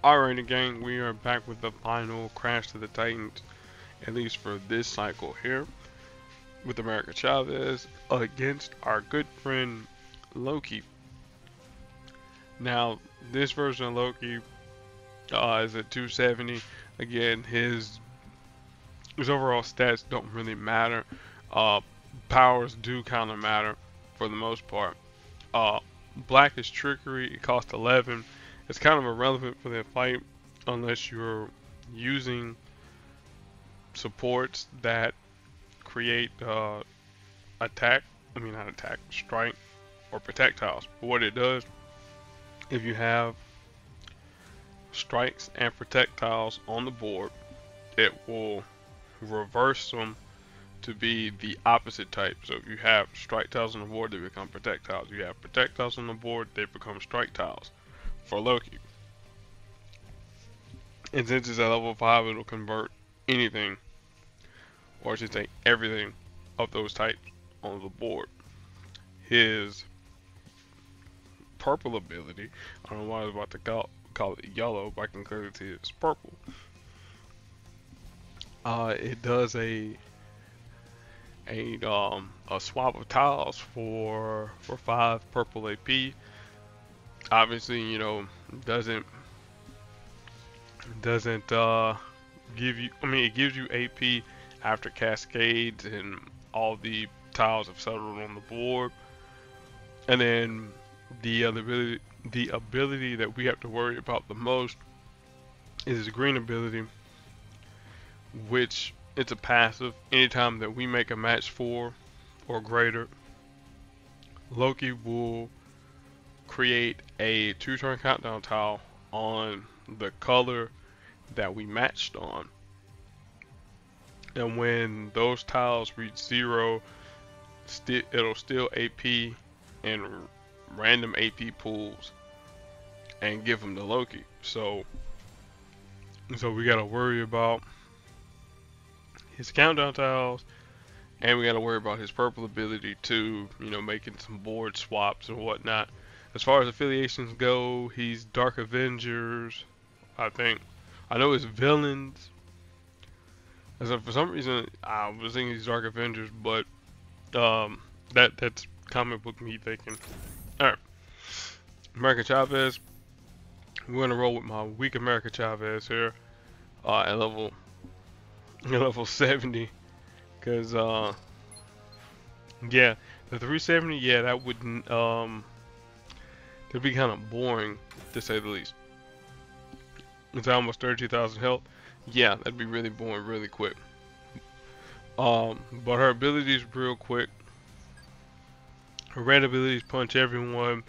Alrighty, gang, we are back with the final Crash to the Titans, at least for this cycle here, with America Chavez against our good friend Loki. Now, this version of Loki is at 270. Again, his overall stats don't really matter. Uh, Powers do kind of matter for the most part. Uh, Black is trickery. It costs 11. It's kind of irrelevant for the fight unless you're using supports that create attack. I mean, not attack, strike or projectiles. But what it does, if you have strikes and projectiles on the board, it will reverse them to be the opposite type. So if you have strike tiles on the board, they become projectiles. You have projectiles on the board, they become strike tiles for Loki. And since it's at level 5, it'll convert anything, or I should say everything, of those types on the board. His purple ability, I don't know why I was about to call it yellow, but I can clearly see it's purple. It does a swap of tiles for 5 purple AP. Obviously, you know, doesn't give you. I mean, it gives you AP after cascades and all the tiles have settled on the board. And then the ability that we have to worry about the most is his green ability, which it's a passive. Anytime that we make a match 4 or greater, Loki will create a 2-turn countdown tile on the color that we matched on. And when those tiles reach 0, it'll steal AP and random AP pools and give them to Loki. So we gotta worry about his countdown tiles, and we gotta worry about his purple ability too. You know, making some board swaps and whatnot. As far as affiliations go, he's Dark Avengers, I think. I know his villains. So for some reason, I was thinking he's Dark Avengers, but that's comic book me thinking. All right, America Chavez. We're gonna roll with my weak America Chavez here at level 70, cause yeah, the 370, yeah, that wouldn't that'd be kind of boring to say the least. It's almost 32,000 health. Yeah, that'd be really boring really quick. But her abilities real quick. Her red abilities punch everyone.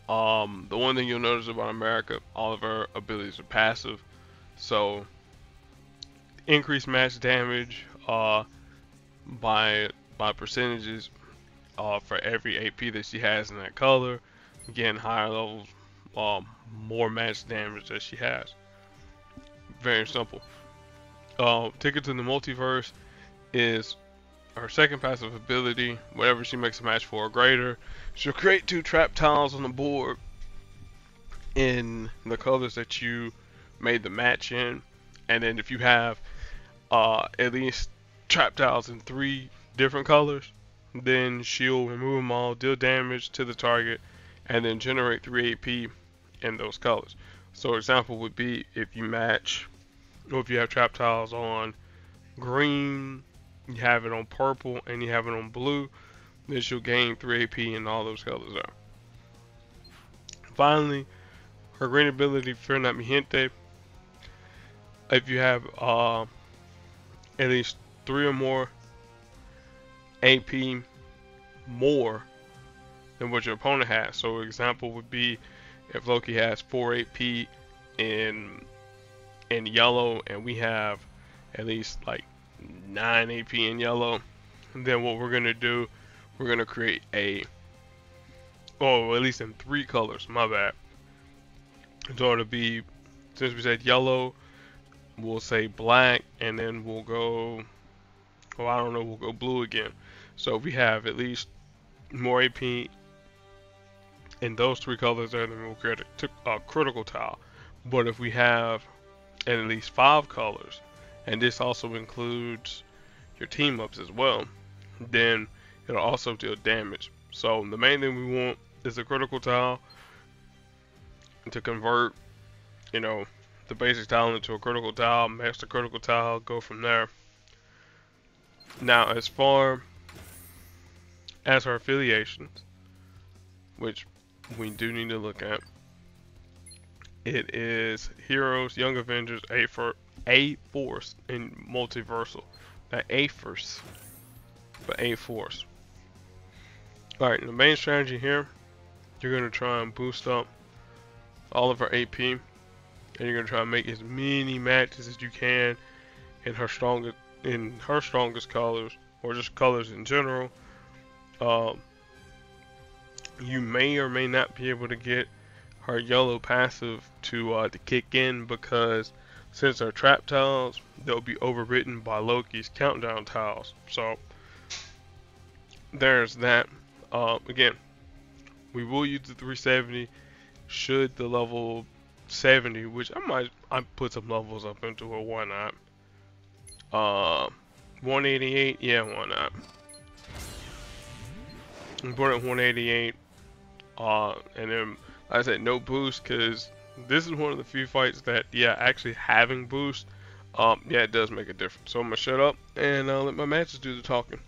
The one thing you'll notice about America, all of her abilities are passive. So increased match damage by percentages for every AP that she has in that color. Again, higher levels, more match damage that she has. Very simple. Ticket to the Multiverse is her second passive ability. Whenever she makes a match 4 or greater, she'll create 2 trap tiles on the board in the colors that you made the match in. And then if you have at least trap tiles in 3 different colors, then she'll remove them all, deal damage to the target, and then generate 3 AP in those colors. So example would be if you match, or if you have trap tiles on green, you have it on purple, and you have it on blue, then she'll gain 3 AP in all those colors there. Finally, her green ability, Fear Not Mi Gente. If you have at least 3 or more AP more than what your opponent has. So example would be if Loki has 4 AP in yellow and we have at least like 9 AP in yellow, then what we're gonna do, we're gonna create at least in 3 colors, my bad. So it'll be, since we said yellow, we'll say black, and then we'll go, we'll go blue again. So if we have at least more AP in those 3 colors there, then we'll create a critical tile. But if we have at least 5 colors, and this also includes your team ups as well, then it'll also deal damage. So the main thing we want is a critical tile to convert, you know, the basic tile into a critical tile, match the critical tile, go from there. Now, as far as her affiliations, which we do need to look at, it is Heroes, Young Avengers, A-Force, and Multiversal. Not A-Force, but A-Force. Alright, the main strategy here, you're going to try and boost up all of her AP, and you're going to try and make as many matches as you can in her strongest colors, or just colors in general. You may or may not be able to get her yellow passive to kick in, because since they're trap tiles, they'll be overwritten by Loki's countdown tiles. So there's that. Again, we will use the 370 should the level 70, which I put some levels up into it. Why not? 188, yeah, why not? We put it at 188, and then like I said, no boost, because this is one of the few fights that, yeah, actually having boost, yeah, it does make a difference. So I'm gonna shut up and let my matches do the talking.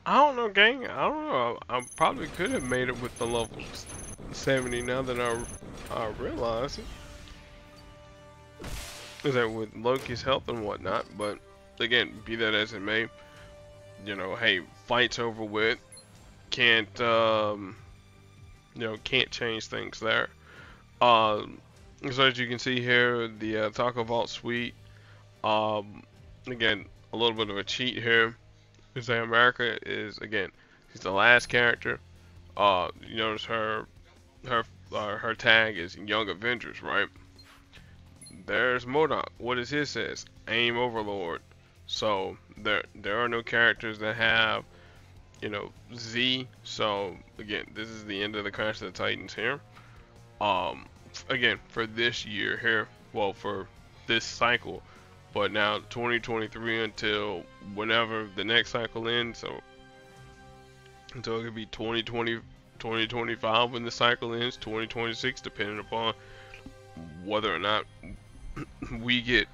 I don't know, gang. I don't know. I probably could have made it with the level 70 now that I realize it. Is that with Loki's health and whatnot, but again, be that as it may, you know, hey, fight's over with. Can't, you know, can't change things there. So as you can see here, the Taco Vault suite, again, a little bit of a cheat here. Is that America is, again, she's the last character. You notice her tag is Young Avengers, right? There's MODOK. What is his says? Aim Overlord. So there are no characters that have, you know, Z. So again, this is the end of the Crash of the Titans here. Again, for this year here, well, for this cycle, but now 2023 until whenever the next cycle ends, so until it could be 2020, 2025 when the cycle ends, 2026, depending upon whether or not we get,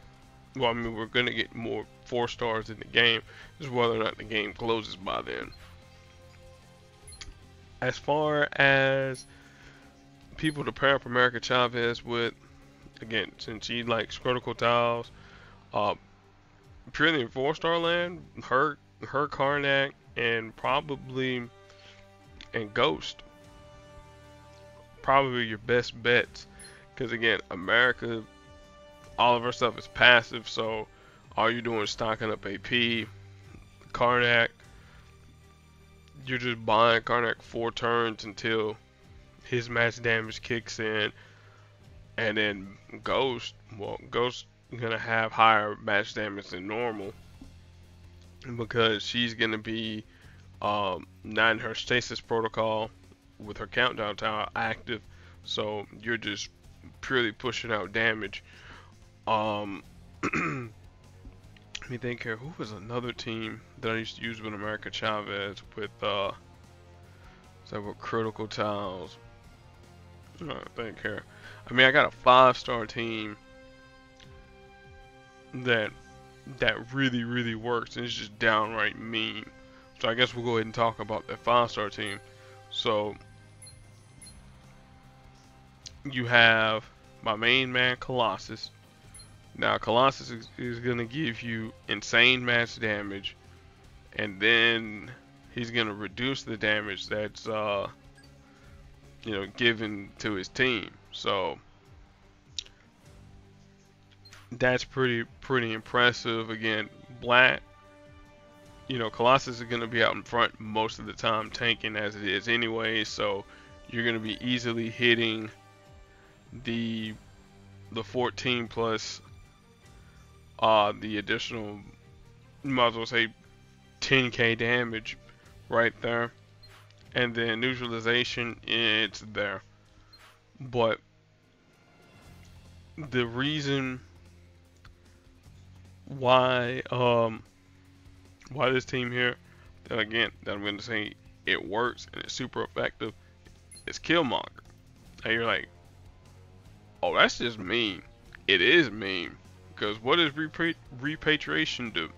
well, I mean, we're gonna get more 4 stars in the game, just whether or not the game closes by then. As far as people to pair up America Chavez with, again, since she likes critical tiles, purely in 4-star land, her Karnak and probably and Ghost probably your best bets. Because again, America, all of our stuff is passive, so all you're doing is stocking up AP, Karnak. You're just buying Karnak 4 turns until his max damage kicks in, and then Ghost, well, Ghost gonna have higher max damage than normal because she's gonna be not in her stasis protocol with her countdown tower active, so you're just purely pushing out damage. Let me think here. Who was another team that I used to use with America Chavez with so with critical tiles? I think here. I mean, I got a 5-star team that really works, and it's just downright mean. So I guess we'll go ahead and talk about that 5-star team. So you have my main man Colossus. Now Colossus is gonna give you insane max damage, and then he's gonna reduce the damage that's you know, given to his team. So that's pretty impressive. Again, black, you know, Colossus is gonna be out in front most of the time, tanking as it is anyway. So you're gonna be easily hitting the 14 plus the additional, you might as well say 10k damage right there, and then neutralization, it's there. But the reason why this team here, that again, that I'm going to say it works and it's super effective, is Killmonger. And you're like, oh, that's just mean. It is mean, because what does repatriation do?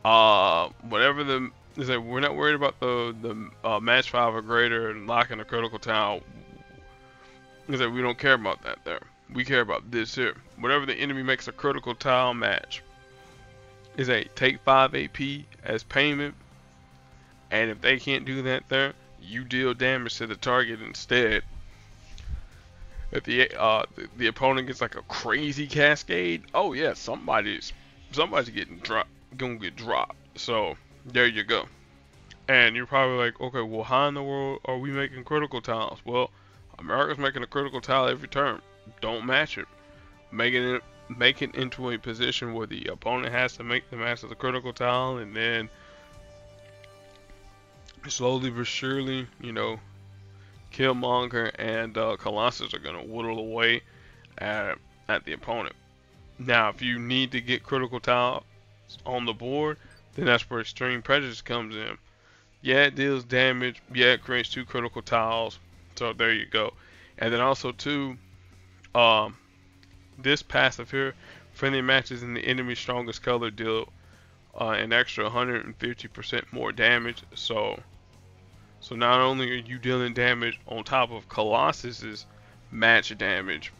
Whatever the is that, we're not worried about the match 5 or greater and locking a critical tile. Is that we don't care about that there. We care about this here. Whatever the enemy makes a critical tile match, is a take 5 AP as payment, and if they can't do that there, you deal damage to the target instead. If the opponent gets like a crazy cascade, oh yeah, somebody's getting gonna get dropped. So there you go. And you're probably like, okay, well, how in the world are we making critical tiles? Well, America's making a critical tile every turn. Don't match it. Make it into a position where the opponent has to make the match of the critical tile, and then slowly but surely, you know, Killmonger and Colossus are gonna whittle away at the opponent. Now, if you need to get critical tiles on the board, then that's where Extreme Prejudice comes in. Yeah, it deals damage. Yeah, it creates 2 critical tiles. So there you go. And then also too, this passive here, friendly matches in the enemy's strongest color deal an extra 150% more damage. So not only are you dealing damage on top of Colossus's match damage,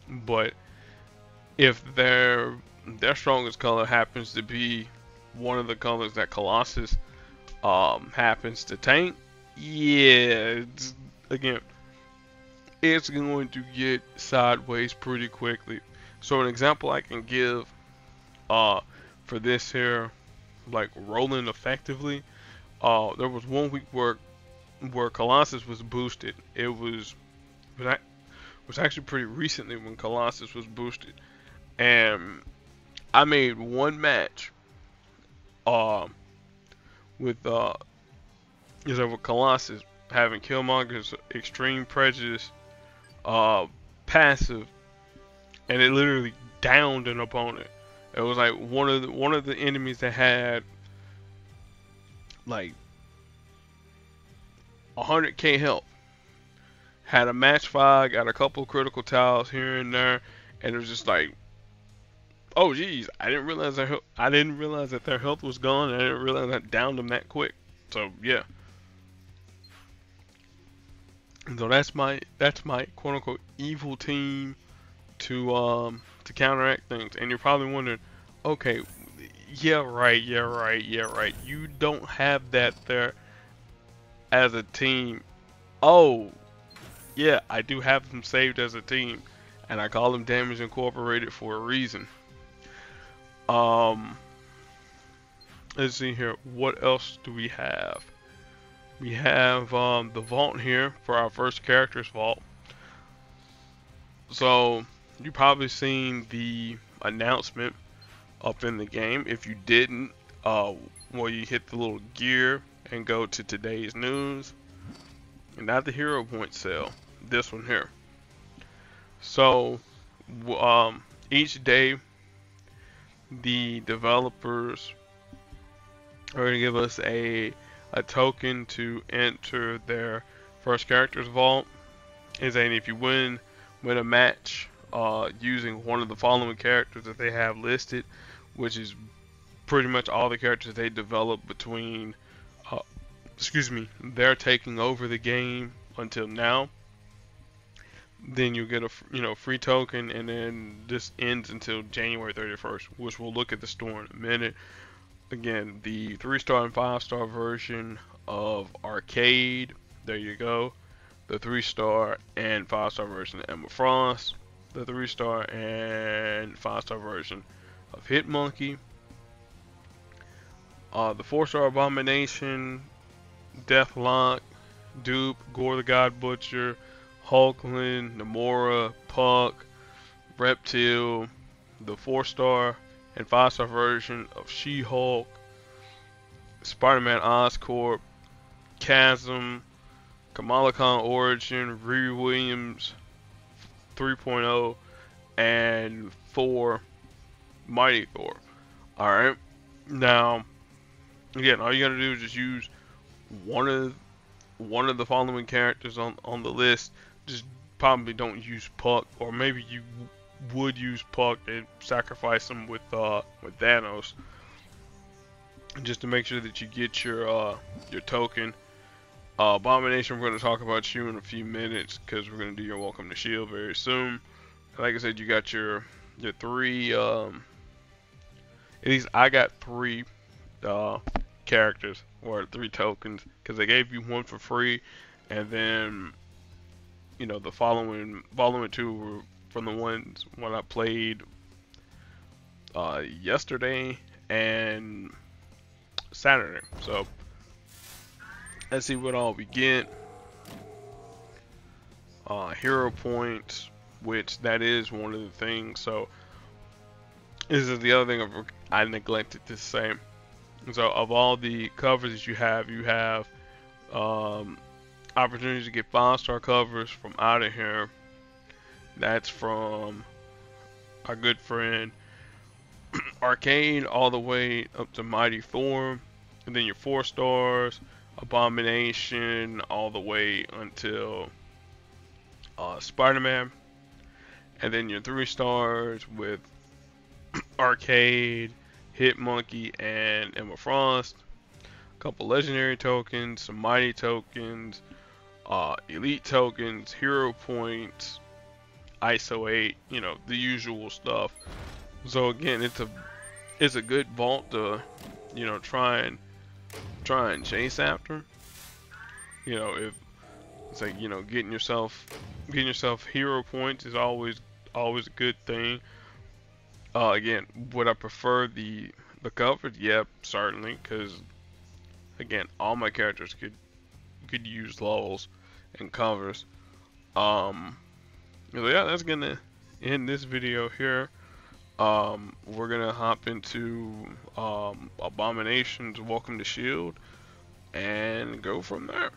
but if their strongest color happens to be one of the colors that Colossus happens to tank, yeah, again, it's going to get sideways pretty quickly. So an example I can give for this here, like rolling effectively, there was one week where Colossus was boosted. It was actually pretty recently when Colossus was boosted, and I made one match with Colossus having Killmonger's Extreme Prejudice passive, and it literally downed an opponent. It was like one of the enemies that had like 100k health, had a match 5, got a couple critical tiles here and there, and it was just like, oh geez, I didn't realize that their health was gone, and I didn't realize that downed them that quick. So yeah. So that's my quote unquote evil team to counteract things. And you're probably wondering, okay, yeah right. You don't have that there as a team. Oh, Yeah, I do have them saved as a team, and I call them Damage Incorporated for a reason. Um, let's see here. What else do we have? We have the vault here for our first character's vault. So you probably seen the announcement up in the game. If you didn't, well, you hit the little gear and go to today's news, and not the hero point sale. This one here. So each day the developers are going to give us a token to enter their first character's vault. And saying if you win a match using one of the following characters that they have listed, which is pretty much all the characters they developed between uh, they're taking over the game until now, then you get a free token, and then this ends until January 31st, which we'll look at the store in a minute. Again, the 3-star and 5-star version of Arcade, there you go. The 3-star and 5-star version of Emma Frost, the 3-star and 5-star version of Hitmonkey, the 4-star Abomination, Deathlock, Dupe, Gore the God Butcher, Hulkling, Namora, Puck, Reptile, the 4-star and 5-star version of She-Hulk, Spider-Man Oscorp, Chasm, Kamala Khan Origin, Riri Williams 3.0, and 4 Mighty Thor. Alright, now again, all you gotta do is just use one of the following characters on the list. Just probably don't use Puck, or maybe you would use Puck and sacrifice him with Thanos, just to make sure that you get your token. Abomination, we're going to talk about you in a few minutes because we're going to do your Welcome to Shield very soon. Like I said, you got your 3. At least I got 3 characters, or 3 tokens, because they gave you one for free, and then the following 2 were from the ones when I played yesterday and Saturday. So let's see what all we get. Hero points, which that is one of the things. So this is the other thing I neglected to say. So of all the covers that you have opportunities to get 5-star covers from out of here. That's from our good friend Arcade all the way up to Mighty Thor, and then your 4 stars, Abomination, all the way until Spider-Man, and then your 3 stars with Arcade, Hitmonkey, and Emma Frost. A couple legendary tokens, some mighty tokens, elite tokens, hero points, ISO 8, the usual stuff. So again, it's a good vault to try and chase after. If it's like getting yourself hero points is always a good thing. Again, would I prefer the coverage? Yeah, certainly, because again, all my characters could use lulls and covers. So yeah, that's gonna end this video here. We're gonna hop into Abomination's Welcome to Shield and go from there.